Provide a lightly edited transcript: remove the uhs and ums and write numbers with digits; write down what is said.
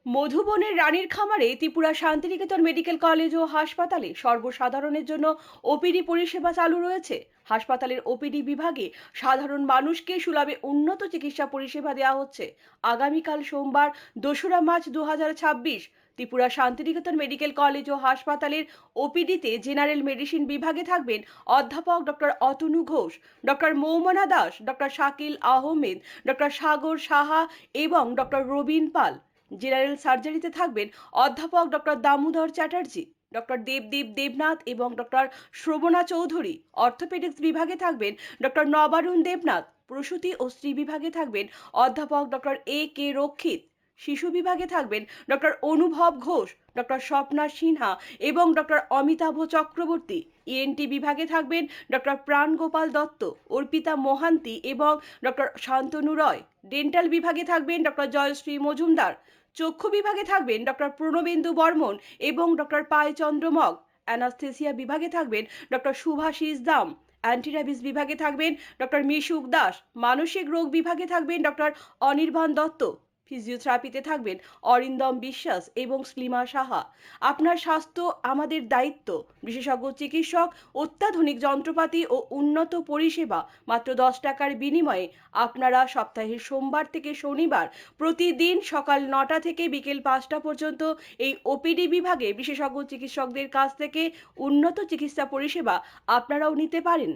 মধুবনের রানীর খামারে Tripura Shantiniketan medical college ও হাসপাতালে সর্বসাধারণের জন্য ওপিডি পরিষেবা চালু রয়েছে। হাসপাতালের ওপিডি বিভাগে সাধারণ মানুষকে সুলভে উন্নত চিকিৎসা পরিষেবা দেওয়া হচ্ছে। আগামীকাল সোমবার 2রা March 2026 Tripura Shantiniketan medical college ও হাসপাতালের ওপিডিতে জেনারেল মেডিসিন বিভাগে থাকবেন অধ্যাপক doctor Atanu Ghosh, doctor Moumana Das, doctor Shakil Ahmed, doctor Sagar Saha এবং ডক্টর রবিন পাল। জেনারেল সার্জারিতে থাকবেন অধ্যাপক ডক্টর দামোদর চ্যাটার্জি, ডক্টর দেবদীপ দেবনাথ এবং ডক্টর শ্রবণা চৌধুরী। অর্থোপেডিক্স বিভাগে থাকবেন ডক্টর নবারুণ দেবনাথ। প্রসূতি ও স্ত্রী বিভাগে থাকবেন অধ্যাপক ডক্টর কে রক্ষিত। শিশু বিভাগে থাকবেন ডক্টর অনুভব ঘোষ, ডক্টর স্বপ্না সিনহা এবং ডক্টর অমিতাভ চক্রবর্তী। ইএনটি বিভাগে থাকবেন ডক্টর প্রাণগোপাল দত্ত, অর্পিতা মহান্তি এবং ডক্টর শান্তনু রয়। ডেন্টাল বিভাগে থাকবেন ডক্টর জয়শ্রী মজুমদার। চক্ষু বিভাগে থাকবেন ডক্টর প্রণবেন্দু বর্মন এবং ডক্টর পায়চন্দ্র মগ। অ্যানাস্থেসিয়া বিভাগে থাকবেন ডক্টর শুভাশিস দাম। অ্যান্টিরাবিস বিভাগে থাকবেন ডক্টর মিশুক দাস। মানসিক রোগ বিভাগে থাকবেন ডক্টর অনির্বাণ দত্ত। ফিজিওথেরাপিতে থাকবেন অরিন্দম বিশ্বাস এবং স্লিমা সাহা। আপনার স্বাস্থ্য আমাদের দায়িত্ব। বিশেষজ্ঞ চিকিৎসক, অত্যাধুনিক যন্ত্রপাতি ও উন্নত পরিষেবা মাত্র 10 টাকার বিনিময়ে। আপনারা সপ্তাহের সোমবার থেকে শনিবার প্রতিদিন সকাল 9টা থেকে বিকেল 5টা পর্যন্ত এই ওপিডি বিভাগে বিশেষজ্ঞ চিকিৎসকদের কাছ থেকে উন্নত চিকিৎসা পরিষেবা আপনারাও নিতে পারেন।